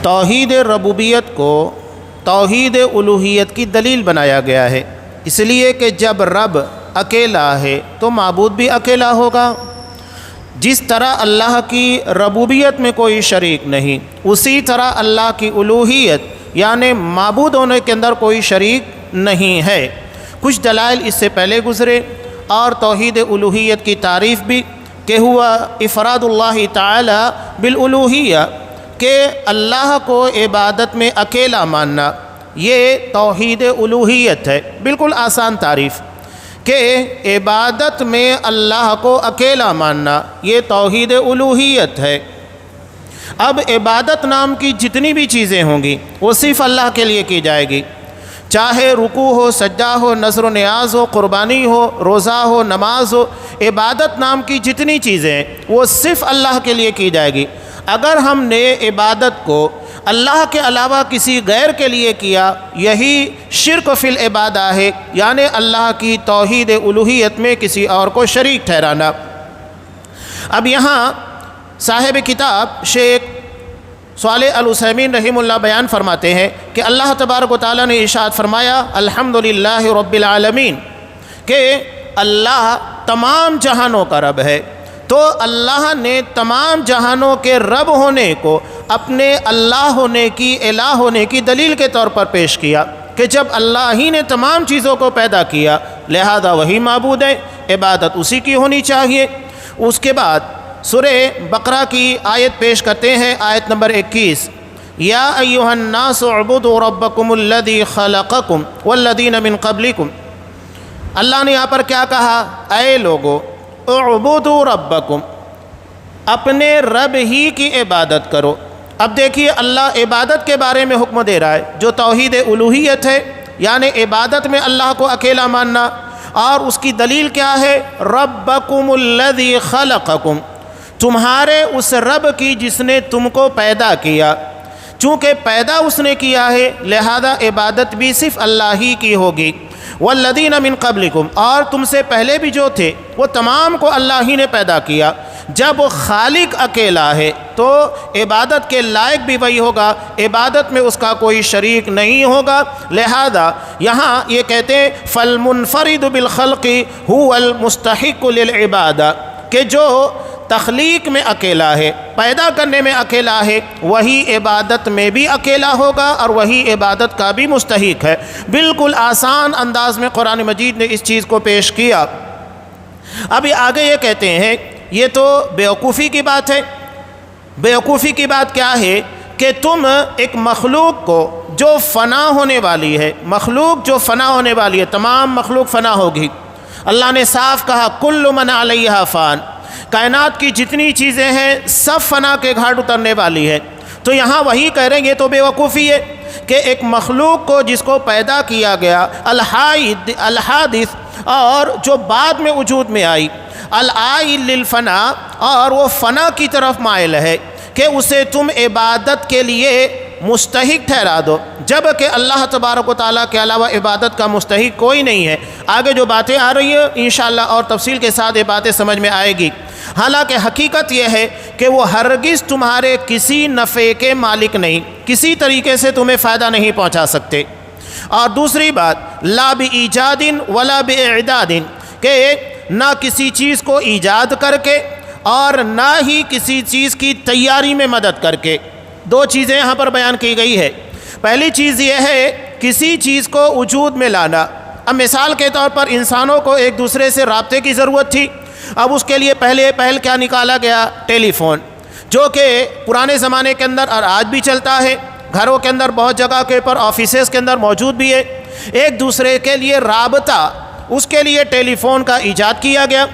توحید ربوبیت کو توحید الوہیت کی دلیل بنایا گیا ہے، اس لیے کہ جب رب اکیلا ہے تو معبود بھی اکیلا ہوگا۔ جس طرح اللہ کی ربوبیت میں کوئی شریک نہیں، اسی طرح اللہ کی الوہیت یعنی معبود ہونے کے اندر کوئی شریک نہیں ہے۔ کچھ دلائل اس سے پہلے گزرے، اور توحید الوہیت کی تعریف بھی کہ ہوا افراد اللہ تعالی بالالوہیہ، کہ اللہ کو عبادت میں اکیلا ماننا، یہ توحید الوہیت ہے۔ بالکل آسان تعریف کہ عبادت میں اللہ کو اکیلا ماننا، یہ توحید الوہیت ہے۔ اب عبادت نام کی جتنی بھی چیزیں ہوں گی وہ صرف اللہ کے لیے کی جائے گی، چاہے رکوع ہو، سجدہ ہو، نذر و نیاز ہو، قربانی ہو، روزہ ہو، نماز ہو، عبادت نام کی جتنی چیزیں ہیں وہ صرف اللہ کے لیے کی جائے گی۔ اگر ہم نے عبادت کو اللہ کے علاوہ کسی غیر کے لیے کیا، یہی شرک فی العبادہ ہے، یعنی اللہ کی توحید الوہیت میں کسی اور کو شریک ٹھہرانا۔ اب یہاں صاحب کتاب شیخ صالح العثیمین رحمہ اللہ بیان فرماتے ہیں کہ اللہ تبارک و تعالیٰ نے ارشاد فرمایا الحمدللہ رب العالمین، کہ اللہ تمام جہانوں کا رب ہے۔ تو اللہ نے تمام جہانوں کے رب ہونے کو اپنے اللہ ہونے کی، الہ ہونے کی دلیل کے طور پر پیش کیا، کہ جب اللہ ہی نے تمام چیزوں کو پیدا کیا لہذا وہی معبود ہے، عبادت اسی کی ہونی چاہیے۔ اس کے بعد سورہ بقرہ کی آیت پیش کرتے ہیں، آیت نمبر 21، یا ایھا الناس اعبدوا ربکم الذی خلقکم والذین من قبلکم۔ اللہ نے یہاں پر کیا کہا؟ اے لوگو اعبدوا ربکم، اپنے رب ہی کی عبادت کرو۔ اب دیکھیے اللہ عبادت کے بارے میں حکم دے رہا ہے جو توحید الوہیت ہے، یعنی عبادت میں اللہ کو اکیلا ماننا، اور اس کی دلیل کیا ہے؟ ربکم الذی خلقکم، تمہارے اس رب کی جس نے تم کو پیدا کیا۔ چونکہ پیدا اس نے کیا ہے لہذا عبادت بھی صرف اللہ ہی کی ہوگی۔ والذین من قبلکم، اور تم سے پہلے بھی جو تھے وہ تمام کو اللہ ہی نے پیدا کیا۔ جب خالق اکیلا ہے تو عبادت کے لائق بھی وہی ہوگا، عبادت میں اس کا کوئی شریک نہیں ہوگا۔ لہذا یہاں یہ کہتے ہیں فالمنفرد بالخلق هو المستحق للعبادہ، کہ جو تخلیق میں اکیلا ہے، پیدا کرنے میں اکیلا ہے، وہی عبادت میں بھی اکیلا ہوگا اور وہی عبادت کا بھی مستحق ہے۔ بالکل آسان انداز میں قرآن مجید نے اس چیز کو پیش کیا۔ اب یہ آگے یہ کہتے ہیں یہ تو بیوقوفی کی بات ہے۔ بیوقوفی کی بات کیا ہے کہ تم ایک مخلوق کو جو فنا ہونے والی ہے، مخلوق جو فنا ہونے والی ہے، تمام مخلوق فنا ہوگی۔ اللہ نے صاف کہا کل من علیہا فان، کائنات کی جتنی چیزیں ہیں سب فنا کے گھاٹ اترنے والی ہے۔ تو یہاں وہی کہہ رہے ہیں یہ تو بے وقوفی ہے کہ ایک مخلوق کو جس کو پیدا کیا گیا، الحادث، اور جو بعد میں وجود میں آئی، العائل للفنا، اور وہ فنا کی طرف مائل ہے، کہ اسے تم عبادت کے لیے مستحق ٹھہرا دو، جبکہ اللہ تبارک و تعالیٰ کے علاوہ عبادت کا مستحق کوئی نہیں ہے۔ آگے جو باتیں آ رہی ہیں انشاءاللہ اور تفصیل کے ساتھ یہ باتیں سمجھ میں آئے گی۔ حالانکہ حقیقت یہ ہے کہ وہ ہرگز تمہارے کسی نفع کے مالک نہیں، کسی طریقے سے تمہیں فائدہ نہیں پہنچا سکتے۔ اور دوسری بات لا بإیجاد ولا بإعداد، کہ نہ کسی چیز کو ایجاد کر کے اور نہ ہی کسی چیز کی تیاری میں مدد کر کے۔ دو چیزیں یہاں پر بیان کی گئی ہے۔ پہلی چیز یہ ہے کسی چیز کو وجود میں لانا۔ اب مثال کے طور پر انسانوں کو ایک دوسرے سے رابطے کی ضرورت تھی، اب اس کے لیے پہل کیا نکالا گیا؟ ٹیلی فون، جو کہ پرانے زمانے کے اندر اور آج بھی چلتا ہے، گھروں کے اندر بہت جگہ کے پر آفیسز کے اندر موجود بھی ہے۔ ایک دوسرے کے لیے رابطہ، اس کے لیے ٹیلی فون کا ایجاد کیا گیا۔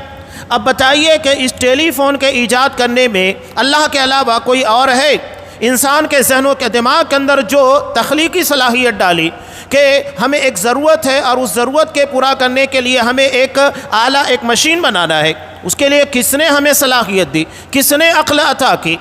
اب بتائیے کہ اس ٹیلی فون کے ایجاد کرنے میں اللہ کے علاوہ کوئی اور ہے؟ انسان کے ذہنوں کے دماغ کے اندر جو تخلیقی صلاحیت ڈالی کہ ہمیں ایک ضرورت ہے اور اس ضرورت کے پورا کرنے کے لیے ہمیں ایک آلہ، ایک مشین بنانا ہے، اس کے لیے کس نے ہمیں صلاحیت دی؟ کس نے عقل عطا کی؟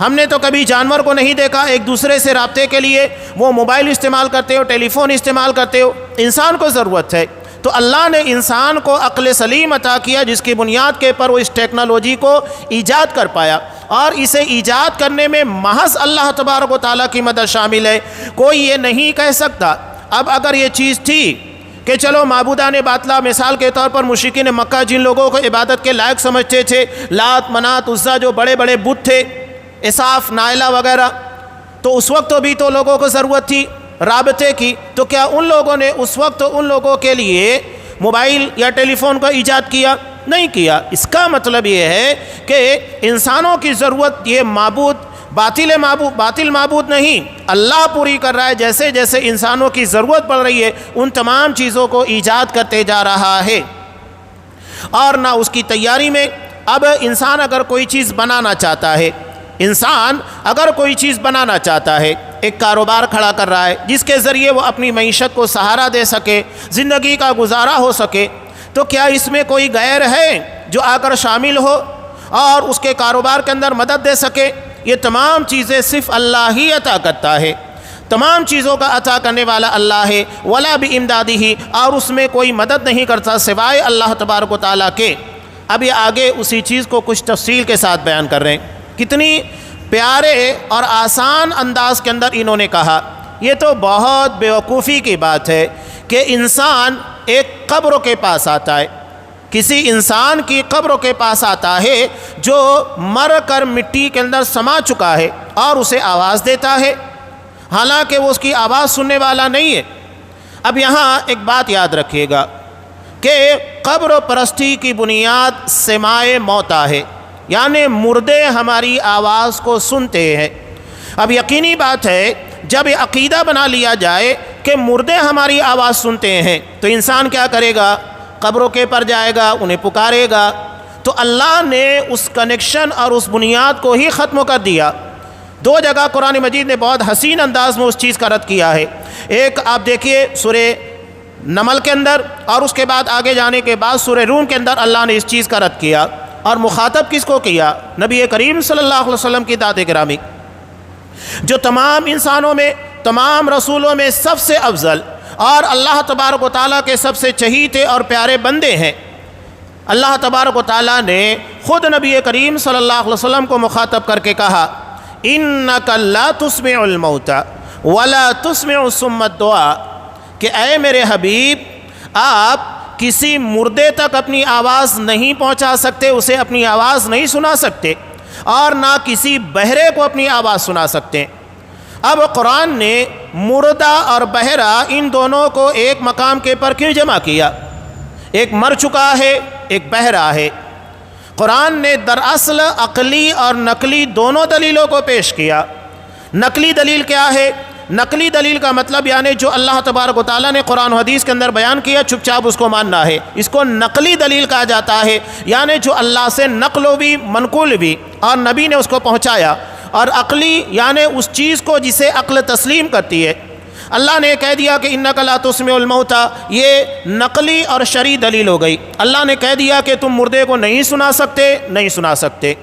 ہم نے تو کبھی جانور کو نہیں دیکھا ایک دوسرے سے رابطے کے لیے وہ موبائل استعمال کرتے ہو، ٹیلی فون استعمال کرتے ہو۔ انسان کو ضرورت ہے تو اللہ نے انسان کو عقل سلیم عطا کیا، جس کی بنیاد کے پر وہ اس ٹیکنالوجی کو ایجاد کر پایا، اور اسے ایجاد کرنے میں محض اللہ تبارک و تعالیٰ کی مدد شامل ہے۔ کوئی یہ نہیں کہہ سکتا اب اگر یہ چیز تھی کہ چلو معبودان باطلہ، مثال کے طور پر مشرکین مکہ جن لوگوں کو عبادت کے لائق سمجھتے تھے، لات منات عزا جو بڑے بڑے بت تھے، اساف نائلہ وغیرہ، تو اس وقت بھی تو لوگوں کو ضرورت تھی رابطے کی، تو کیا ان لوگوں نے اس وقت ان لوگوں کے لیے موبائل یا ٹیلی فون کا ایجاد کیا؟ نہیں کیا۔ اس کا مطلب یہ ہے کہ انسانوں کی ضرورت یہ باطل معبود نہیں، اللہ پوری کر رہا ہے۔ جیسے جیسے انسانوں کی ضرورت پڑ رہی ہے ان تمام چیزوں کو ایجاد کرتے جا رہا ہے، اور نہ اس کی تیاری میں۔ اب انسان اگر کوئی چیز بنانا چاہتا ہے، ایک کاروبار کھڑا کر رہا ہے جس کے ذریعے وہ اپنی معیشت کو سہارا دے سکے، زندگی کا گزارا ہو سکے، تو کیا اس میں کوئی غیر ہے جو آ کر شامل ہو اور اس کے کاروبار کے اندر مدد دے سکے؟ یہ تمام چیزیں صرف اللہ ہی عطا کرتا ہے، تمام چیزوں کا عطا کرنے والا اللہ ہے۔ ولا بامدادہ، اور اس میں کوئی مدد نہیں کرتا سوائے اللہ تبارک و تعالیٰ کے۔ اب یہ آگے اسی چیز کو کچھ تفصیل کے ساتھ بیان کر رہے ہیں۔ کتنی پیارے اور آسان انداز کے اندر انہوں نے کہا۔ یہ تو بہت بیوقوفی کی بات ہے کہ انسان ایک قبر کے پاس آتا ہے، کسی انسان کی قبر کے پاس آتا ہے جو مر کر مٹی کے اندر سما چکا ہے، اور اسے آواز دیتا ہے، حالانکہ وہ اس کی آواز سننے والا نہیں ہے۔ اب یہاں ایک بات یاد رکھیے گا کہ قبر پرستی کی بنیاد سماع موتا ہے، یعنی مردے ہماری آواز کو سنتے ہیں۔ اب یقینی بات ہے جب یہ عقیدہ بنا لیا جائے کہ مردے ہماری آواز سنتے ہیں تو انسان کیا کرے گا؟ قبروں کے پر جائے گا، انہیں پکارے گا۔ تو اللہ نے اس کنیکشن اور اس بنیاد کو ہی ختم کر دیا۔ دو جگہ قرآن مجید نے بہت حسین انداز میں اس چیز کا رد کیا ہے۔ ایک آپ دیکھیے سورہ نمل کے اندر، اور اس کے بعد آگے جانے کے بعد سورہ روم کے اندر اللہ نے اس چیز کا رد کیا، اور مخاطب کس کو کیا؟ نبی کریم صلی اللہ علیہ وسلم کی ذات گرامی، جو تمام انسانوں میں، تمام رسولوں میں سب سے افضل اور اللہ تبارک و تعالیٰ کے سب سے چہیتے اور پیارے بندے ہیں۔ اللہ تبارک و تعالیٰ نے خود نبی کریم صلی اللہ علیہ وسلم کو مخاطب کر کے کہا، اِنَّكَ لَا تُسْمِعُ الْمَوْتَ وَلَا تُسْمِعُ الصُّمَّ الدُّعَاءَ، کہ اے میرے حبیب آپ کسی مردے تک اپنی آواز نہیں پہنچا سکتے، اسے اپنی آواز نہیں سنا سکتے، اور نہ کسی بہرے کو اپنی آواز سنا سکتے۔ اب قرآن نے مردہ اور بہرا ان دونوں کو ایک مقام کے پر کیوں جمع کیا؟ ایک مر چکا ہے، ایک بہرا ہے۔ قرآن نے دراصل عقلی اور نقلی دونوں دلیلوں کو پیش کیا۔ نقلی دلیل کیا ہے؟ نقلی دلیل کا مطلب یعنی جو اللہ تبارک و تعالیٰ نے قرآن و حدیث کے اندر بیان کیا چپ چاپ اس کو ماننا ہے، اس کو نقلی دلیل کہا جاتا ہے، یعنی جو اللہ سے نقل بھی منقول بھی اور نبی نے اس کو پہنچایا۔ اور عقلی یعنی اس چیز کو جسے عقل تسلیم کرتی ہے۔ اللہ نے کہہ دیا کہ اِنَّكَ لَا تُسْمِعُ الْمَوْتَى، یہ نقلی اور شرعی دلیل ہو گئی۔ اللہ نے کہہ دیا کہ تم مردے کو نہیں سنا سکتے۔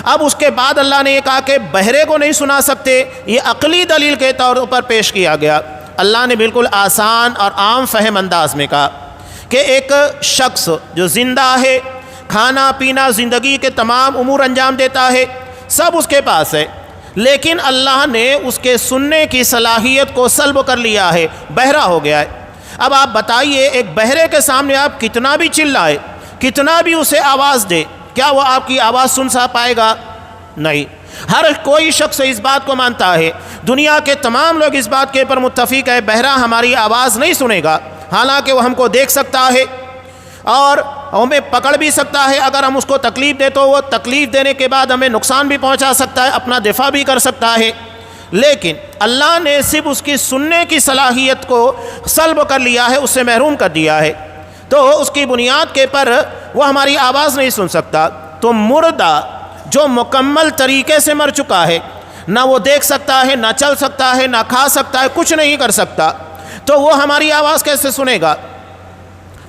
اب اس کے بعد اللہ نے یہ کہا کہ بہرے کو نہیں سنا سکتے، یہ عقلی دلیل کے طور پر پیش کیا گیا۔ اللہ نے بالکل آسان اور عام فہم انداز میں کہا کہ ایک شخص جو زندہ ہے، کھانا پینا زندگی کے تمام امور انجام دیتا ہے، سب اس کے پاس ہے، لیکن اللہ نے اس کے سننے کی صلاحیت کو سلب کر لیا ہے، بہرا ہو گیا ہے۔ اب آپ بتائیے ایک بہرے کے سامنے آپ کتنا بھی چلائے، کتنا بھی اسے آواز دے، کیا وہ آپ کی آواز سن سا پائے گا؟ نہیں۔ ہر کوئی شخص اس بات کو مانتا ہے، دنیا کے تمام لوگ اس بات کے پر متفق ہے، بہرا ہماری آواز نہیں سنے گا، حالانکہ وہ ہم کو دیکھ سکتا ہے اور ہمیں پکڑ بھی سکتا ہے۔ اگر ہم اس کو تکلیف دے تو وہ تکلیف دینے کے بعد ہمیں نقصان بھی پہنچا سکتا ہے، اپنا دفاع بھی کر سکتا ہے، لیکن اللہ نے صرف اس کی سننے کی صلاحیت کو سلب کر لیا ہے، اس سے محروم کر دیا ہے، تو اس کی بنیاد کے پر وہ ہماری آواز نہیں سن سکتا۔ تو مردہ جو مکمل طریقے سے مر چکا ہے، نہ وہ دیکھ سکتا ہے، نہ چل سکتا ہے، نہ کھا سکتا ہے، کچھ نہیں کر سکتا، تو وہ ہماری آواز کیسے سنے گا؟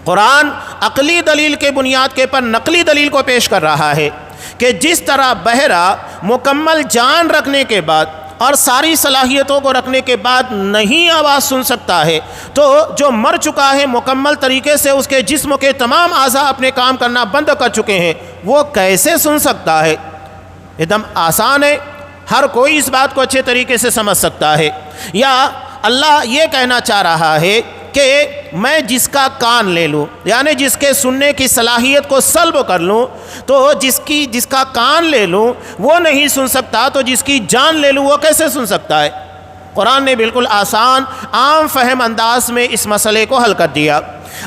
قرآن عقلی دلیل کے بنیاد کے پر نقلی دلیل کو پیش کر رہا ہے کہ جس طرح بہرا مکمل جان رکھنے کے بعد اور ساری صلاحیتوں کو رکھنے کے بعد نہیں آواز سن سکتا ہے، تو جو مر چکا ہے مکمل طریقے سے اس کے جسم کے تمام اعضاء اپنے کام کرنا بند کر چکے ہیں، وہ کیسے سن سکتا ہے؟ ایک دم آسان ہے، ہر کوئی اس بات کو اچھے طریقے سے سمجھ سکتا ہے۔ یا اللہ یہ کہنا چاہ رہا ہے کہ میں جس کا کان لے لوں، یعنی جس کے سننے کی صلاحیت کو سلب کر لوں، تو جس کا کان لے لوں وہ نہیں سن سکتا، تو جس کی جان لے لوں وہ کیسے سن سکتا ہے؟ قرآن نے بالکل آسان عام فہم انداز میں اس مسئلے کو حل کر دیا۔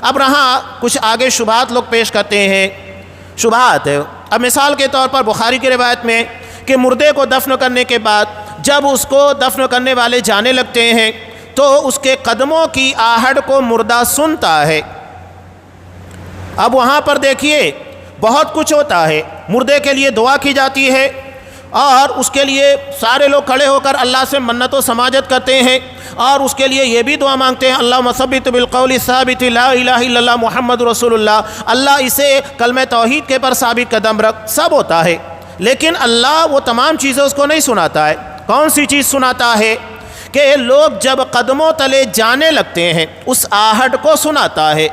اب رہا کچھ آگے شبہات لوگ پیش کرتے ہیں، شبہات۔ اب مثال کے طور پر بخاری کی روایت میں کہ مردے کو دفن کرنے کے بعد جب اس کو دفن کرنے والے جانے لگتے ہیں تو اس کے قدموں کی آہٹ کو مردہ سنتا ہے۔ اب وہاں پر دیکھیے بہت کچھ ہوتا ہے، مردے کے لیے دعا کی جاتی ہے اور اس کے لیے سارے لوگ کھڑے ہو کر اللہ سے منت و سماجت کرتے ہیں اور اس کے لیے یہ بھی دعا مانگتے ہیں، اللہم ثبت بالقول الثابت لا الہ الا اللہ محمد رسول اللہ، اللہ اسے کلمہ توحید کے پر ثابت قدم رکھ۔ سب ہوتا ہے، لیکن اللہ وہ تمام چیزیں اس کو نہیں سناتا ہے۔ کون سی چیز سناتا ہے؟ کہ لوگ جب قدموں تلے جانے لگتے ہیں اس آہٹ کو سناتا ہے،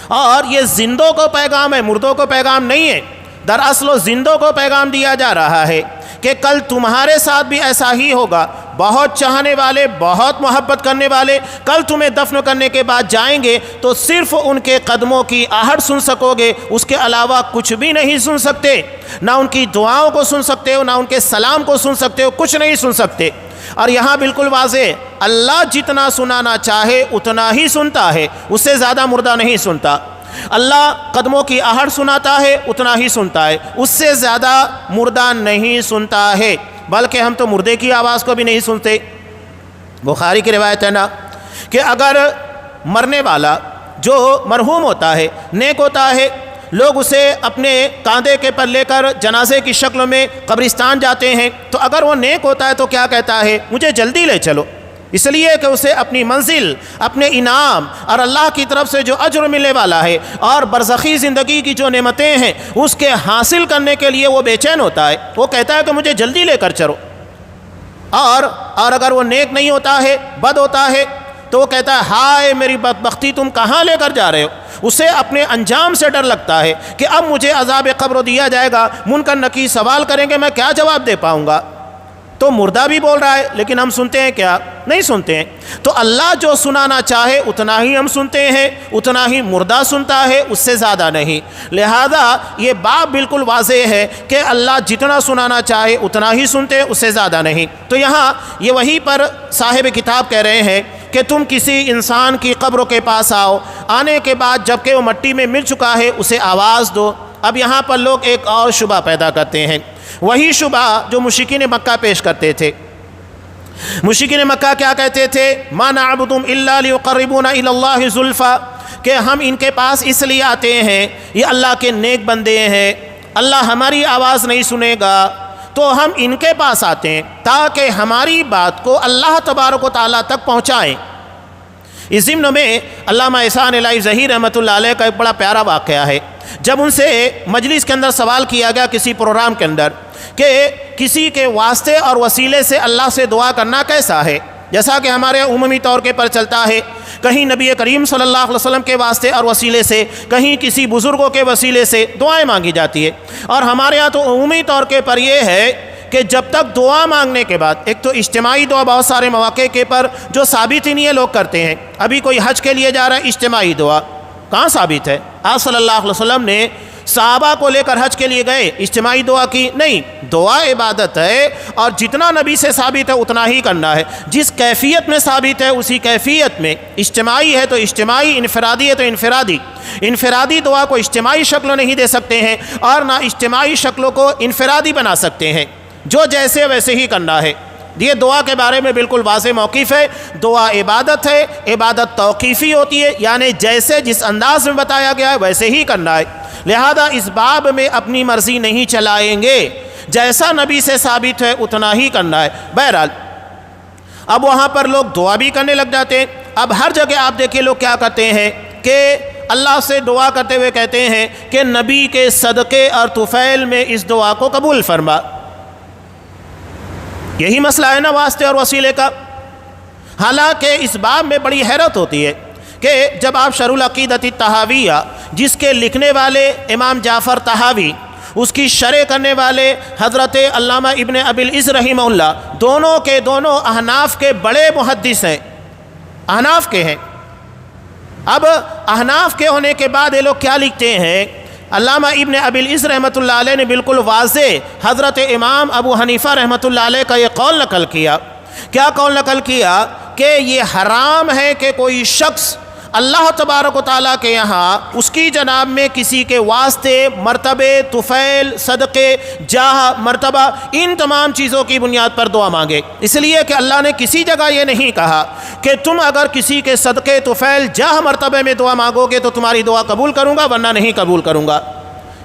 اور یہ زندوں کو پیغام ہے، مردوں کو پیغام نہیں ہے۔ دراصل زندوں کو پیغام دیا جا رہا ہے کہ کل تمہارے ساتھ بھی ایسا ہی ہوگا، بہت چاہنے والے، بہت محبت کرنے والے کل تمہیں دفن کرنے کے بعد جائیں گے تو صرف ان کے قدموں کی آہٹ سن سکو گے، اس کے علاوہ کچھ بھی نہیں سن سکتے، نہ ان کی دعاؤں کو سن سکتے ہو، نہ ان کے سلام کو سن سکتے ہو، کچھ نہیں سن سکتے۔ اور یہاں بالکل واضح، اللہ جتنا سنانا چاہے اتنا ہی سنتا ہے، اس سے زیادہ مردہ نہیں سنتا۔ اللہ قدموں کی آہٹ سناتا ہے اتنا ہی سنتا ہے، اس سے زیادہ مردہ نہیں سنتا ہے، بلکہ ہم تو مردے کی آواز کو بھی نہیں سنتے۔ بخاری کی روایت ہے نا کہ اگر مرنے والا جو مرحوم ہوتا ہے، نیک ہوتا ہے، لوگ اسے اپنے کاندھے کے پر لے کر جنازے کی شکل میں قبرستان جاتے ہیں، تو اگر وہ نیک ہوتا ہے تو کیا کہتا ہے؟ مجھے جلدی لے چلو، اس لیے کہ اسے اپنی منزل، اپنے انعام اور اللہ کی طرف سے جو اجر ملنے والا ہے اور برزخی زندگی کی جو نعمتیں ہیں اس کے حاصل کرنے کے لیے وہ بے چین ہوتا ہے، وہ کہتا ہے کہ مجھے جلدی لے کر چلو۔ اور اگر وہ نیک نہیں ہوتا ہے، بد ہوتا ہے، تو وہ کہتا ہے ہائے میری بدبختی، تم کہاں لے کر جا رہے ہو؟ اسے اپنے انجام سے ڈر لگتا ہے کہ اب مجھے عذاب قبر دیا جائے گا، منکر نکیر سوال کریں گے، میں کیا جواب دے پاؤں گا؟ تو مردہ بھی بول رہا ہے، لیکن ہم سنتے ہیں کیا؟ نہیں سنتے ہیں۔ تو اللہ جو سنانا چاہے اتنا ہی ہم سنتے ہیں، اتنا ہی مردہ سنتا ہے، اس سے زیادہ نہیں۔ لہذا یہ بات بالکل واضح ہے کہ اللہ جتنا سنانا چاہے اتنا ہی سنتے ہیں، اس سے زیادہ نہیں۔ تو یہاں یہ وہی پر صاحب کتاب کہہ رہے ہیں کہ تم کسی انسان کی قبر کے پاس آؤ، آنے کے بعد جب کہ وہ مٹی میں مل چکا ہے اسے آواز دو۔ اب یہاں پر لوگ ایک اور شبہ پیدا کرتے ہیں، وہی شبہ جو مشرکین مکہ پیش کرتے تھے۔ مشرکین مکہ کیا کہتے تھے؟ ما نعبدهم الا ليقربونا الى الله زلفا، کہ ہم ان کے پاس اس لیے آتے ہیں، یہ اللہ کے نیک بندے ہیں، اللہ ہماری آواز نہیں سنے گا تو ہم ان کے پاس آتے ہیں تاکہ ہماری بات کو اللہ تبارک و تعالیٰ تک پہنچائیں۔ اس ضمن میں علامہ احسان الہی ظہیر رحمۃ اللہ علیہ کا ایک بڑا پیارا واقعہ ہے۔ جب ان سے مجلس کے اندر سوال کیا گیا کسی پروگرام کے اندر کہ کسی کے واسطے اور وسیلے سے اللہ سے دعا کرنا کیسا ہے، جیسا کہ ہمارے عمومی طور کے پر چلتا ہے، کہیں نبی کریم صلی اللہ علیہ وسلم کے واسطے اور وسیلے سے، کہیں کسی بزرگوں کے وسیلے سے دعائیں مانگی جاتی ہے، اور ہمارے ہاں تو عمومی طور کے پر یہ ہے کہ جب تک دعا مانگنے کے بعد، ایک تو اجتماعی دعا بہت سارے مواقع کے پر جو ثابت ہی نہیں ہے لوگ کرتے ہیں۔ ابھی کوئی حج کے لیے جا رہا ہے، اجتماعی دعا کہاں ثابت ہے؟ آپ صلی اللہ علیہ وسلم نے صحابہ کو لے کر حج کے لیے گئے، اجتماعی دعا کی نہیں، دعا عبادت ہے اور جتنا نبی سے ثابت ہے اتنا ہی کرنا ہے، جس کیفیت میں ثابت ہے اسی کیفیت میں۔ اجتماعی ہے تو اجتماعی، انفرادی ہے تو انفرادی۔ انفرادی دعا کو اجتماعی شکل نہیں دے سکتے ہیں اور نہ اجتماعی شکلوں کو انفرادی بنا سکتے ہیں، جو جیسے ویسے ہی کرنا ہے۔ یہ دعا کے بارے میں بالکل واضح موقف ہے، دعا عبادت ہے، عبادت توقیفی ہوتی ہے، یعنی جیسے جس انداز میں بتایا گیا ہے ویسے ہی کرنا ہے۔ لہذا اس باب میں اپنی مرضی نہیں چلائیں گے، جیسا نبی سے ثابت ہے اتنا ہی کرنا ہے۔ بہرحال اب وہاں پر لوگ دعا بھی کرنے لگ جاتے ہیں۔ اب ہر جگہ آپ دیکھیں لوگ کیا کرتے ہیں کہ اللہ سے دعا کرتے ہوئے کہتے ہیں کہ نبی کے صدقے اور طفیل میں اس دعا کو قبول فرما۔ یہی مسئلہ ہے نا واسطے اور وسیلے کا۔ حالانکہ اس باب میں بڑی حیرت ہوتی ہے کہ جب آپ شرح العقیدۃ الطحاویہ، جس کے لکھنے والے امام جعفر طحاوی، اس کی شرح کرنے والے حضرت علامہ ابن ابی العز رحمہ اللہ، دونوں کے دونوں احناف کے بڑے محدث ہیں، احناف کے ہیں۔ اب احناف کے ہونے کے بعد یہ لوگ کیا لکھتے ہیں؟ علامہ ابن ابی العز رحمۃ اللہ علیہ نے بالکل واضح حضرت امام ابو حنیفہ رحمۃ اللہ علیہ کا یہ قول نقل کیا۔ کیا قول نقل کیا؟ کہ یہ حرام ہے کہ کوئی شخص اللہ تبارک و تعالیٰ کے یہاں اس کی جناب میں کسی کے واسطے، مرتبے، طفیل، صدقے، جاہ، مرتبہ، ان تمام چیزوں کی بنیاد پر دعا مانگے۔ اس لیے کہ اللہ نے کسی جگہ یہ نہیں کہا کہ تم اگر کسی کے صدقے، طفیل، جاہ، مرتبے میں دعا مانگو گے تو تمہاری دعا قبول کروں گا ورنہ نہیں قبول کروں گا۔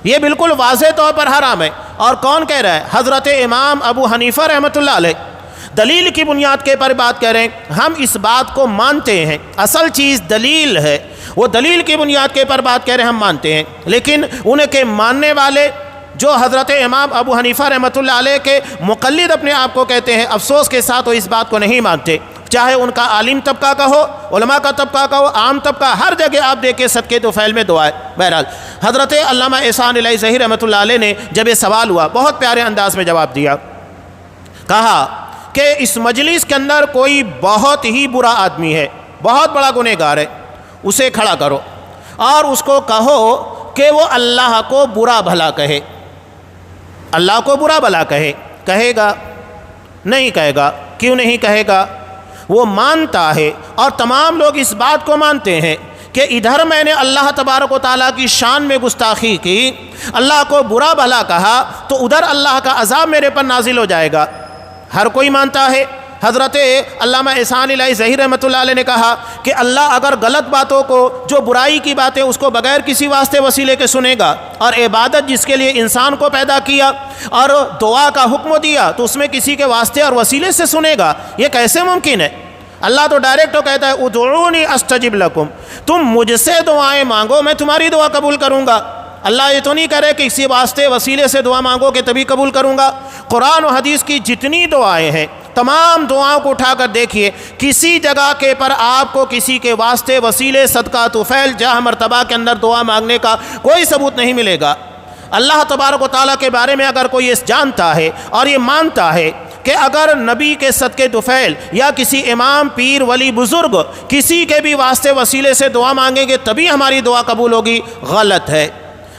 یہ بالکل واضح طور پر حرام ہے۔ اور کون کہہ رہا ہے؟ حضرت امام ابو حنیفہ رحمۃ اللہ علیہ دلیل کی بنیاد کے پر بات کر رہے ہیں۔ ہم اس بات کو مانتے ہیں، اصل چیز دلیل ہے، وہ دلیل کی بنیاد کے پر بات کہہ رہے ہیں، ہم مانتے ہیں۔ لیکن ان کے ماننے والے جو حضرت امام ابو حنیفہ رحمۃ اللہ علیہ کے مقلد اپنے آپ کو کہتے ہیں، افسوس کے ساتھ وہ اس بات کو نہیں مانتے، چاہے ان کا عالم طبقہ کا ہو، علماء کا طبقہ کا ہو، عام طبقہ، ہر جگہ آپ دیکھیں صدقے طفیل میں دعا ہے۔ بہرحال حضرت علامہ احسان الہی ظہیر رحمۃ اللہ علیہ نے جب یہ سوال ہوا، بہت پیارے انداز میں جواب دیا۔ کہا کہ اس مجلس کے اندر کوئی بہت ہی برا آدمی ہے، بہت بڑا گنہگار ہے، اسے کھڑا کرو اور اس کو کہو کہ وہ اللہ کو برا بھلا کہے۔ اللہ کو برا بھلا کہے گا؟ نہیں کہے گا۔ کیوں نہیں کہے گا؟ وہ مانتا ہے اور تمام لوگ اس بات کو مانتے ہیں کہ ادھر میں نے اللہ تبارک و تعالیٰ کی شان میں گستاخی کی، اللہ کو برا بھلا کہا، تو ادھر اللہ کا عذاب میرے پر نازل ہو جائے گا۔ ہر کوئی مانتا ہے۔ حضرت علامہ احسان الہی ظہیر رحمۃ اللہ علیہ نے کہا کہ اللہ اگر غلط باتوں کو، جو برائی کی باتیں، اس کو بغیر کسی واسطے وسیلے کے سنے گا، اور عبادت جس کے لیے انسان کو پیدا کیا اور دعا کا حکم دیا تو اس میں کسی کے واسطے اور وسیلے سے سنے گا، یہ کیسے ممکن ہے؟ اللہ تو ڈائریکٹ تو کہتا ہے ادعونی استجب لکم، تم مجھ سے دعائیں مانگو میں تمہاری دعا قبول کروں گا۔ اللہ یہ تو نہیں کرے کہ کسی واسطے وسیلے سے دعا مانگو کہ تبھی قبول کروں گا۔ قرآن و حدیث کی جتنی دعائیں ہیں، تمام دعاؤں کو اٹھا کر دیکھیے، کسی جگہ کے پر آپ کو کسی کے واسطے، وسیلے، صدقہ، طفیل، جاہ، مرتبہ کے اندر دعا مانگنے کا کوئی ثبوت نہیں ملے گا۔ اللہ تبارک و تعالیٰ کے بارے میں اگر کوئی یہ جانتا ہے اور یہ مانتا ہے کہ اگر نبی کے صدقے طفیل یا کسی امام، پیر، ولی، بزرگ، کسی کے بھی واسطے وسیلے سے دعا مانگیں گے تبھی ہماری دعا قبول ہوگی، غلط ہے۔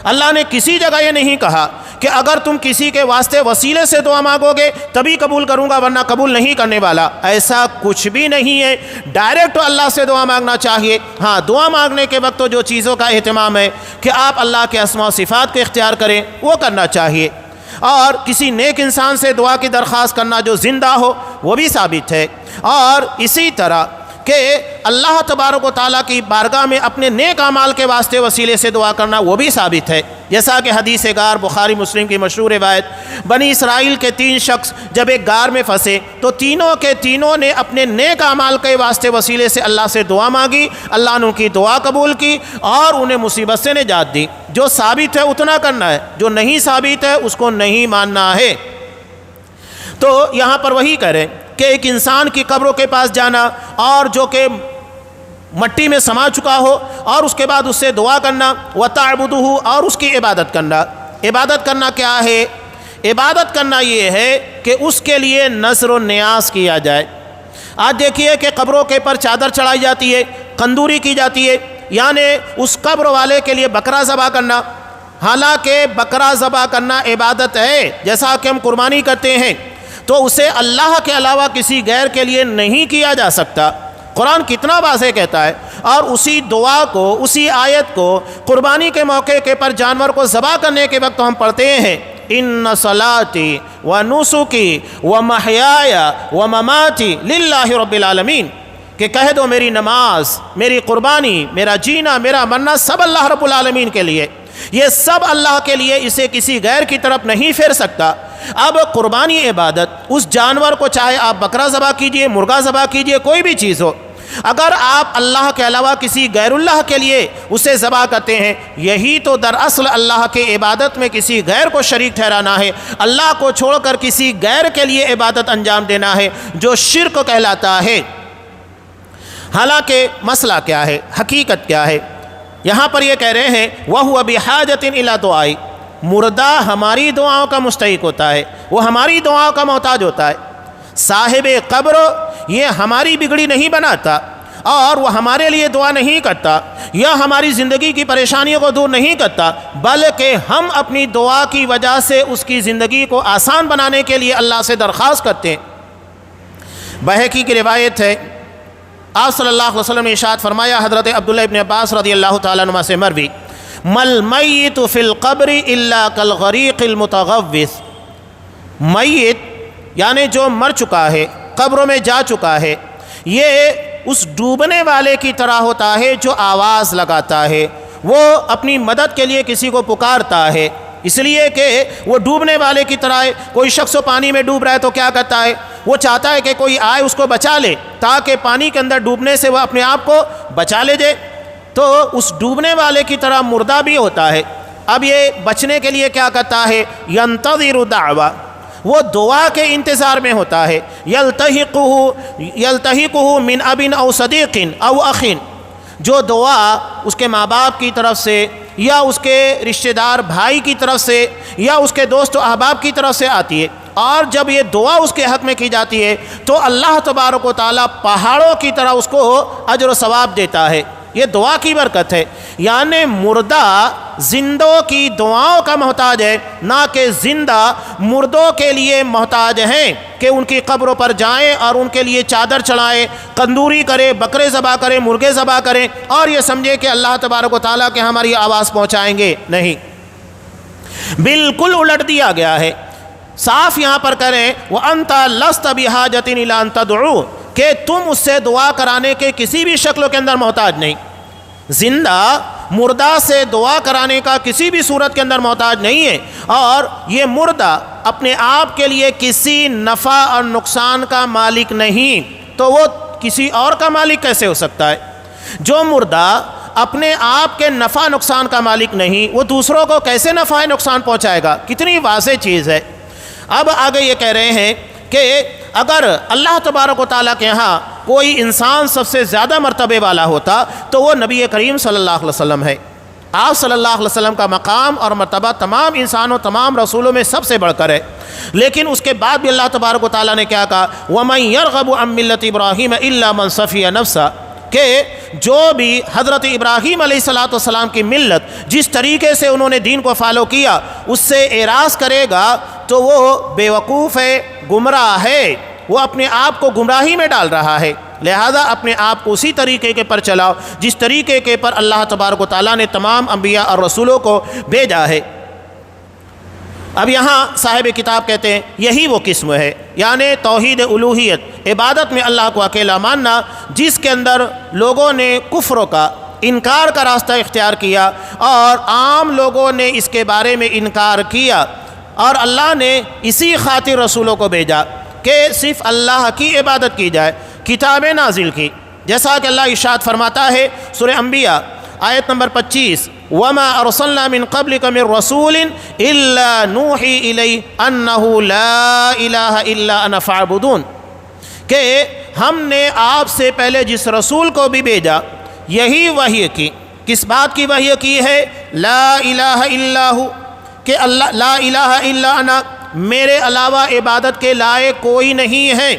اللہ نے کسی جگہ یہ نہیں کہا کہ اگر تم کسی کے واسطے وسیلے سے دعا مانگو گے تبھی قبول کروں گا ورنہ قبول نہیں کرنے والا، ایسا کچھ بھی نہیں ہے۔ ڈائریکٹ اللہ سے دعا مانگنا چاہیے۔ ہاں، دعا مانگنے کے وقت تو جو چیزوں کا اہتمام ہے کہ آپ اللہ کے اسماء و صفات کو اختیار کریں، وہ کرنا چاہیے، اور کسی نیک انسان سے دعا کی درخواست کرنا جو زندہ ہو وہ بھی ثابت ہے، اور اسی طرح کہ اللہ تبارک و تعالیٰ کی بارگاہ میں اپنے نیک اعمال کے واسطے وسیلے سے دعا کرنا وہ بھی ثابت ہے۔ جیسا کہ حدیث غار بخاری مسلم کی مشہور روایت، بنی اسرائیل کے 3 شخص جب ایک غار میں پھنسے تو تینوں کے تینوں نے اپنے نیک اعمال کے واسطے وسیلے سے اللہ سے دعا مانگی، اللہ نے ان کی دعا قبول کی اور انہیں مصیبت سے نجات دی۔ جو ثابت ہے اتنا کرنا ہے، جو نہیں ثابت ہے اس کو نہیں ماننا ہے۔ تو یہاں پر وہی کریں کہ ایک انسان کی قبروں کے پاس جانا اور جو کہ مٹی میں سما چکا ہو اور اس کے بعد اس سے دعا کرنا، وَتَعْبُدُهُ، اور اس کی عبادت کرنا۔ عبادت کرنا کیا ہے؟ عبادت کرنا یہ ہے کہ اس کے لیے نذر و نیاز کیا جائے۔ آج دیکھیے کہ قبروں کے پر چادر چڑھائی جاتی ہے، قندوری کی جاتی ہے، یعنی اس قبر والے کے لیے بکرا ذبح کرنا۔ حالانکہ بکرا ذبح کرنا عبادت ہے، جیسا کہ ہم قربانی کرتے ہیں، تو اسے اللہ کے علاوہ کسی غیر کے لیے نہیں کیا جا سکتا۔ قرآن کتنا واضح کہتا ہے، اور اسی دعا کو، اسی آیت کو قربانی کے موقع کے پر جانور کو ذبح کرنے کے وقت ہم پڑھتے ہیں، ان صلاتی و نسکی و محیای و مماتی للہ رب العالمین، کہ کہہ دو میری نماز، میری قربانی، میرا جینا، میرا مرنا سب اللہ رب العالمین کے لیے، یہ سب اللہ کے لیے، اسے کسی غیر کی طرف نہیں پھیر سکتا۔ اب قربانی عبادت، اس جانور کو چاہے آپ بکرا ذبح کیجئے، مرغا ذبح کیجئے، کوئی بھی چیز ہو، اگر آپ اللہ کے علاوہ کسی غیر اللہ کے لیے اسے ذبح کرتے ہیں، یہی تو دراصل اللہ کے عبادت میں کسی غیر کو شریک ٹھہرانا ہے، اللہ کو چھوڑ کر کسی غیر کے لیے عبادت انجام دینا ہے، جو شرک کہلاتا ہے۔ حالانکہ مسئلہ کیا ہے، حقیقت کیا ہے؟ یہاں پر یہ کہہ رہے ہیں وَهُوَ بِحَاجَةٍ إِلَىٰ دُعَاءِ، مردہ ہماری دعاؤں کا مستحق ہوتا ہے، وہ ہماری دعاؤں کا محتاج ہوتا ہے۔ صاحب قبر یہ ہماری بگڑی نہیں بناتا اور وہ ہمارے لیے دعا نہیں کرتا یا ہماری زندگی کی پریشانیوں کو دور نہیں کرتا، بلکہ ہم اپنی دعا کی وجہ سے اس کی زندگی کو آسان بنانے کے لیے اللہ سے درخواست کرتے ہیں۔ بہقی کی روایت ہے، آپ صلی اللہ علیہ وسلم نے ارشاد فرمایا، حضرت عبداللہ ابن عباس رضی اللہ تعالیٰ عنہ سے مروی، مل میت فی القبر الا کالغریق المتغوث، میت یعنی جو مر چکا ہے، قبروں میں جا چکا ہے، یہ اس ڈوبنے والے کی طرح ہوتا ہے جو آواز لگاتا ہے، وہ اپنی مدد کے لیے کسی کو پکارتا ہے، اس لیے کہ وہ ڈوبنے والے کی طرح ہے۔ کوئی شخص پانی میں ڈوب رہا ہے تو کیا کرتا ہے؟ وہ چاہتا ہے کہ کوئی آئے اس کو بچا لے، تاکہ پانی کے اندر ڈوبنے سے وہ اپنے آپ کو بچا لے جائے۔ تو اس ڈوبنے والے کی طرح مردہ بھی ہوتا ہے۔ اب یہ بچنے کے لیے کیا کرتا ہے؟ ینتظر دعوہ، وہ دعا کے انتظار میں ہوتا ہے۔ یلتحقہ من اب او صدیق او اخ، جو دعا اس کے ماں باپ کی طرف سے یا اس کے رشتہ دار بھائی کی طرف سے یا اس کے دوست و احباب کی طرف سے آتی ہے، اور جب یہ دعا اس کے حق میں کی جاتی ہے تو اللہ تبارک و تعالیٰ پہاڑوں کی طرح اس کو اجر و ثواب دیتا ہے۔ یہ دعا کی برکت ہے، یعنی مردہ زندوں کی دعاؤں کا محتاج ہے، نہ کہ زندہ مردوں کے لیے محتاج ہیں کہ ان کی قبروں پر جائیں اور ان کے لیے چادر چڑھائیں، قندوری کریں، بکرے ذبح کریں، مرغے ذبح کریں اور یہ سمجھے کہ اللہ تبارک و تعالیٰ کے ہماری آواز پہنچائیں گے۔ نہیں، بالکل الٹ دیا گیا ہے۔ صاف یہاں پر کریں وَأَنْتَ لَسْتَ بِحَاجَةٍ إِلَىٰ أَن تَدْعُوَ، کہ تم اس سے دعا کرانے کے کسی بھی شکل کے اندر محتاج نہیں۔ زندہ مردہ سے دعا کرانے کا کسی بھی صورت کے اندر محتاج نہیں ہے، اور یہ مردہ اپنے آپ کے لیے کسی نفع اور نقصان کا مالک نہیں، تو وہ کسی اور کا مالک کیسے ہو سکتا ہے؟ جو مردہ اپنے آپ کے نفع نقصان کا مالک نہیں، وہ دوسروں کو کیسے نفع نقصان پہنچائے گا؟ کتنی واضح چیز ہے۔ اب آگے یہ کہہ رہے ہیں کہ اگر اللہ تبارک و تعالیٰ کے ہاں کوئی انسان سب سے زیادہ مرتبے والا ہوتا تو وہ نبی کریم صلی اللہ علیہ وسلم ہے۔ آپ صلی اللہ علیہ وسلم کا مقام اور مرتبہ تمام انسانوں، تمام رسولوں میں سب سے بڑھ کر ہے، لیکن اس کے بعد بھی اللہ تبارک و تعالیٰ نے کیا کہا؟ وَمَن يَرْغَبُ عَن مِّلَّةِ إِبْرَاهِيمَ إِلَّا مَن صَفِيَ نَفْسَهُ، کہ جو بھی حضرت ابراہیم علیہ السلام کی ملت جس طریقے سے انہوں نے دین کو فالو کیا اس سے اعراض کرے گا تو وہ بیوقوف ہے، گمراہ ہے، وہ اپنے آپ کو گمراہی میں ڈال رہا ہے۔ لہذا اپنے آپ کو اسی طریقے کے پر چلاؤ جس طریقے کے پر اللہ تبارک و تعالیٰ نے تمام انبیاء اور رسولوں کو بھیجا ہے۔ اب یہاں صاحب کتاب کہتے ہیں یہی وہ قسم ہے، یعنی توحید الوہیت، عبادت میں اللہ کو اکیلا ماننا، جس کے اندر لوگوں نے کفر کا، انکار کا راستہ اختیار کیا اور عام لوگوں نے اس کے بارے میں انکار کیا، اور اللہ نے اسی خاطر رسولوں کو بھیجا کہ صرف اللہ کی عبادت کی جائے، کتابیں نازل کی، جیسا کہ اللہ ارشاد فرماتا ہے سورہ انبیاء آیت نمبر 25، وَمَا أَرْسَلْنَا مِن قَبْلِكَ مِن رَّسُولٍ إِلَّا نُوحِي إِلَيْهِ أَنَّهُ لَا إِلَٰهَ إِلَّا أَنَا فَاعْبُدُونِ، کہ ہم نے آپ سے پہلے جس رسول کو بھی بھیجا یہی وحی کی، کس بات کی وحی کی ہے؟ لا الہ الا ہو، کہ اللہ لا الہ الا انا، میرے علاوہ عبادت کے لائق کوئی نہیں ہے۔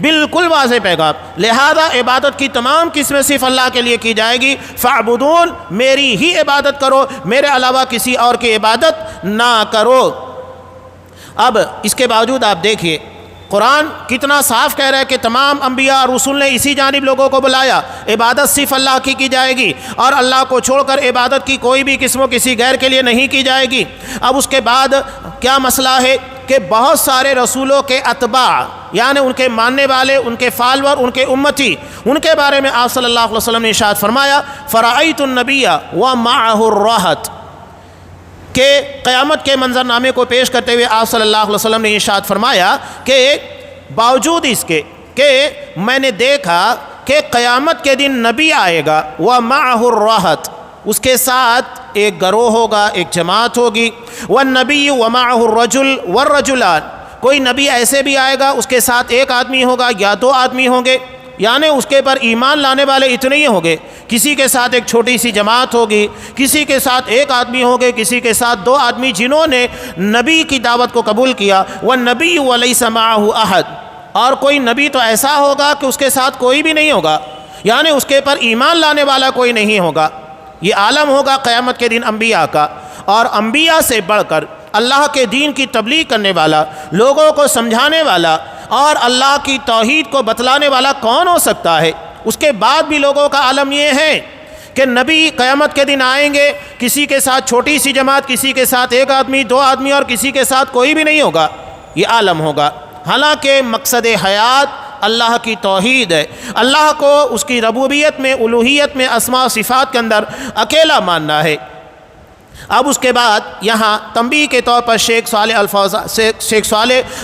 بالکل واضح پیغام، لہذا عبادت کی تمام قسمیں صرف اللہ کے لیے کی جائے گی۔ فاعبدون، میری ہی عبادت کرو، میرے علاوہ کسی اور کی عبادت نہ کرو۔ اب اس کے باوجود آپ دیکھیے قرآن کتنا صاف کہہ رہا ہے کہ تمام انبیاء اور رسول نے اسی جانب لوگوں کو بلایا، عبادت صرف اللہ کی جائے گی اور اللہ کو چھوڑ کر عبادت کی کوئی بھی قسم کسی غیر کے لیے نہیں کی جائے گی۔ اب اس کے بعد کیا مسئلہ ہے کہ بہت سارے رسولوں کے اتباع، یعنی ان کے ماننے والے، ان کے فالور، ان کے امتی، ان کے بارے میں آپ صلی اللہ علیہ وسلم نے ارشاد فرمایا فرأیت النبی ومعہ الرہط، کہ قیامت کے منظرنامے کو پیش کرتے ہوئے آپ صلی اللہ علیہ وسلم نے ارشاد فرمایا کہ باوجود اس کے کہ میں نے دیکھا کہ قیامت کے دن نبی آئے گا، وَمَعَهُ الرَّهْطُ، اس کے ساتھ ایک گروہ ہوگا، ایک جماعت ہوگی، وَالنَّبِيُّ وَمَعَهُ الرَّجُلُ وَالرَّجُلَانِ، کوئی نبی ایسے بھی آئے گا، اس کے ساتھ ایک آدمی ہوگا یا دو آدمی ہوں گے، یعنی اس کے پر ایمان لانے والے اتنے ہی ہوں گے، کسی کے ساتھ ایک چھوٹی سی جماعت ہوگی، کسی کے ساتھ ایک آدمی ہوگے، کسی کے ساتھ دو آدمی جنہوں نے نبی کی دعوت کو قبول کیا، وَالنَّبِيُّ وَلَيْسَ مَعَهُ أَحَدٌ، اور کوئی نبی تو ایسا ہوگا کہ اس کے ساتھ کوئی بھی نہیں ہوگا، یعنی اس کے پر ایمان لانے والا کوئی نہیں ہوگا۔ یہ عالم ہوگا قیامت کے دن انبیاء کا، اور انبیاء سے بڑھ کر اللہ کے دین کی تبلیغ کرنے والا، لوگوں کو سمجھانے والا اور اللہ کی توحید کو بتلانے والا کون ہو سکتا ہے؟ اس کے بعد بھی لوگوں کا عالم یہ ہے کہ نبی قیامت کے دن آئیں گے، کسی کے ساتھ چھوٹی سی جماعت، کسی کے ساتھ ایک آدمی، دو آدمی، اور کسی کے ساتھ کوئی بھی نہیں ہوگا، یہ عالم ہوگا۔ حالانکہ مقصد حیات اللہ کی توحید ہے، اللہ کو اس کی ربوبیت میں، الوہیت میں، اسماء و صفات کے اندر اکیلا ماننا ہے۔ اب اس کے بعد یہاں تنبیہ کے طور پر شیخ صالح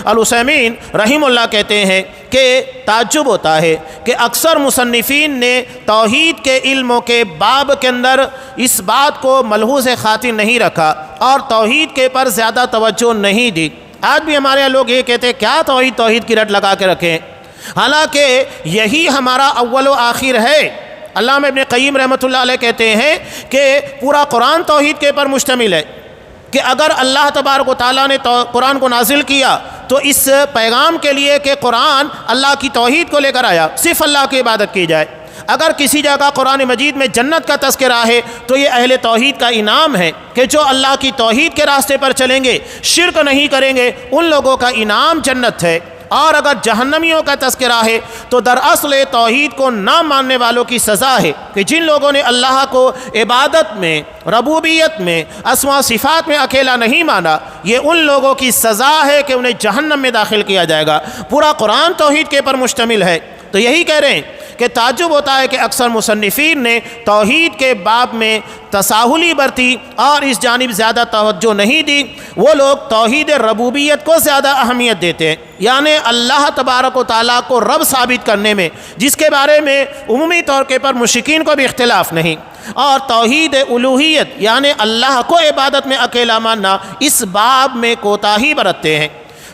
العثیمین رحمہ اللہ کہتے ہیں کہ تعجب ہوتا ہے کہ اکثر مصنفین نے توحید کے علموں کے باب کے اندر اس بات کو ملحوظ خاطر نہیں رکھا اور توحید کے پر زیادہ توجہ نہیں دی۔ آج بھی ہمارے لوگ یہ کہتے ہیں کیا توحید کی رٹ لگا کے رکھیں، حالانکہ یہی ہمارا اول و آخر ہے۔ علامہ ابن قیم رحمۃ اللہ علیہ کہتے ہیں کہ پورا قرآن توحید کے پر مشتمل ہے، کہ اگر اللہ تبارک و تعالیٰ نے قرآن کو نازل کیا تو اس پیغام کے لیے کہ قرآن اللہ کی توحید کو لے کر آیا، صرف اللہ کی عبادت کی جائے۔ اگر کسی جگہ قرآن مجید میں جنت کا تذکرہ ہے تو یہ اہل توحید کا انعام ہے کہ جو اللہ کی توحید کے راستے پر چلیں گے، شرک نہیں کریں گے، ان لوگوں کا انعام جنت ہے۔ اور اگر جہنمیوں کا تذکرہ ہے تو دراصل توحید کو نہ ماننے والوں کی سزا ہے کہ جن لوگوں نے اللہ کو عبادت میں، ربوبیت میں، اسماء و صفات میں اکیلا نہیں مانا، یہ ان لوگوں کی سزا ہے کہ انہیں جہنم میں داخل کیا جائے گا۔ پورا قرآن توحید کے پر مشتمل ہے۔ تو یہی کہہ رہے ہیں کہ تعجب ہوتا ہے کہ اکثر مصنفین نے توحید کے باب میں تساہلی برتی اور اس جانب زیادہ توجہ نہیں دی۔ وہ لوگ توحید ربوبیت کو زیادہ اہمیت دیتے ہیں، یعنی اللہ تبارک و تعالیٰ کو رب ثابت کرنے میں، جس کے بارے میں عمومی طور کے پر مشرکین کو بھی اختلاف نہیں، اور توحید الوہیت یعنی اللہ کو عبادت میں اکیلا ماننا، اس باب میں کوتاہی برتتے ہیں۔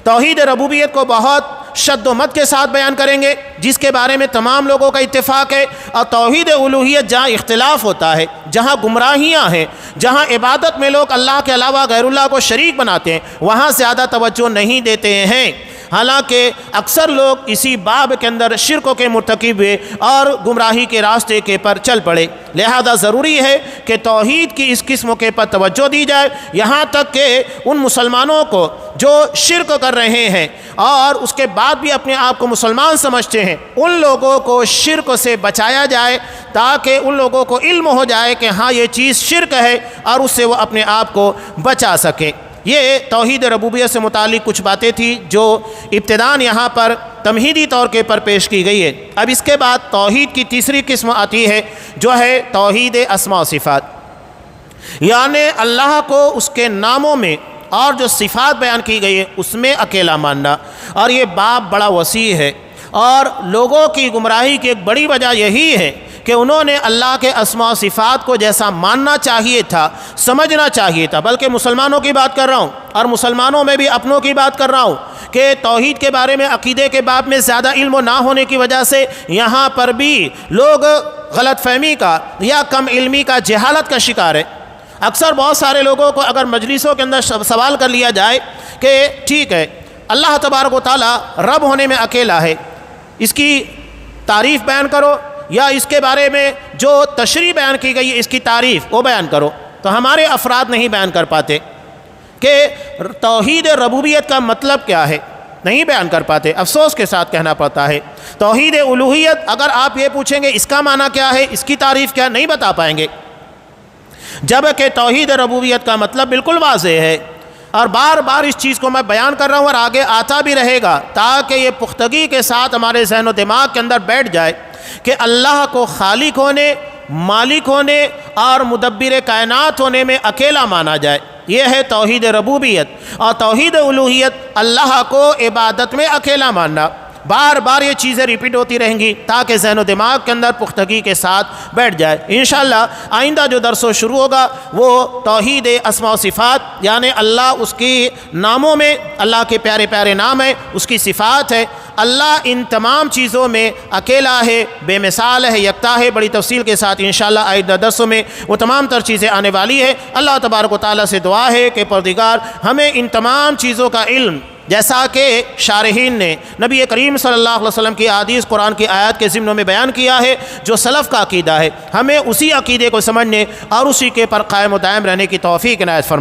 توحید ربوبیت کو بہت شد و مد کے ساتھ بیان کریں گے، جس کے بارے میں تمام لوگوں کا اتفاق ہے، اور توحید الوہیت جہاں اختلاف ہوتا ہے، جہاں گمراہیاں ہیں، جہاں عبادت میں لوگ اللہ کے علاوہ غیر اللہ کو شریک بناتے ہیں، وہاں زیادہ توجہ نہیں دیتے ہیں۔ حالانکہ اکثر لوگ اسی باب کے اندر شرک کے مرتکب ہوئے اور گمراہی کے راستے کے پر چل پڑے، لہذا ضروری ہے کہ توحید کی اس قسم کے پر توجہ دی جائے، یہاں تک کہ ان مسلمانوں کو جو شرک کر رہے ہیں اور اس کے بعد بھی اپنے آپ کو مسلمان سمجھتے ہیں، ان لوگوں کو شرک سے بچایا جائے، تاکہ ان لوگوں کو علم ہو جائے کہ ہاں یہ چیز شرک ہے اور اس سے وہ اپنے آپ کو بچا سکے۔ یہ توحید ربوبیت سے متعلق کچھ باتیں تھیں جو ابتداً یہاں پر تمہیدی طور کے پر پیش کی گئی ہے۔ اب اس کے بعد توحید کی تیسری قسم آتی ہے جو ہے توحید اسماء و صفات، یعنی اللہ کو اس کے ناموں میں اور جو صفات بیان کی گئی ہے اس میں اکیلا ماننا، اور یہ باب بڑا وسیع ہے، اور لوگوں کی گمراہی کی ایک بڑی وجہ یہی ہے کہ انہوں نے اللہ کے اسماء و صفات کو جیسا ماننا چاہیے تھا، سمجھنا چاہیے تھا، بلکہ مسلمانوں کی بات کر رہا ہوں اور مسلمانوں میں بھی اپنوں کی بات کر رہا ہوں کہ توحید کے بارے میں عقیدے کے باب میں زیادہ علم نہ ہونے کی وجہ سے یہاں پر بھی لوگ غلط فہمی کا یا کم علمی کا، جہالت کا شکار ہے۔ اکثر بہت سارے لوگوں کو اگر مجلسوں کے اندر سوال کر لیا جائے کہ ٹھیک ہے اللہ تبارک و تعالیٰ رب ہونے میں اکیلا ہے، اس کی تعریف بیان کرو، یا اس کے بارے میں جو تشریح بیان کی گئی ہے اس کی تعریف وہ بیان کرو، تو ہمارے افراد نہیں بیان کر پاتے کہ توحید ربوبیت کا مطلب کیا ہے، نہیں بیان کر پاتے، افسوس کے ساتھ کہنا پڑتا ہے۔ توحید الوہیت اگر آپ یہ پوچھیں گے اس کا معنی کیا ہے، اس کی تعریف کیا، نہیں بتا پائیں گے، جبکہ توحید ربوبیت کا مطلب بالکل واضح ہے، اور بار بار اس چیز کو میں بیان کر رہا ہوں اور آگے آتا بھی رہے گا تاکہ یہ پختگی کے ساتھ ہمارے ذہن و دماغ کے اندر بیٹھ جائے کہ اللہ کو خالق ہونے، مالک ہونے اور مدبر کائنات ہونے میں اکیلا مانا جائے، یہ ہے توحید ربوبیت۔ اور توحید الوہیت اللہ کو عبادت میں اکیلا ماننا، بار بار یہ چیزیں ریپیٹ ہوتی رہیں گی تاکہ ذہن و دماغ کے اندر پختگی کے ساتھ بیٹھ جائے۔ انشاءاللہ آئندہ جو درس و شروع ہوگا وہ توحید اسماء و صفات، یعنی اللہ اس کی ناموں میں، اللہ کے پیارے پیارے نام ہیں، اس کی صفات ہے، اللہ ان تمام چیزوں میں اکیلا ہے، بے مثال ہے، یکتا ہے۔ بڑی تفصیل کے ساتھ انشاءاللہ آئندہ درسوں میں وہ تمام تر چیزیں آنے والی ہے۔ اللہ تبارک و تعالیٰ سے دعا ہے کہ پروردگار ہمیں ان تمام چیزوں کا علم، جیسا کہ شارحین نے نبی کریم صلی اللہ علیہ وسلم کی احادیث قرآن کی آیات کے ضمن میں بیان کیا ہے، جو سلف کا عقیدہ ہے، ہمیں اسی عقیدے کو سمجھنے اور اسی کے پر قائم و دائم رہنے کی توفیق عنایت فرمائے۔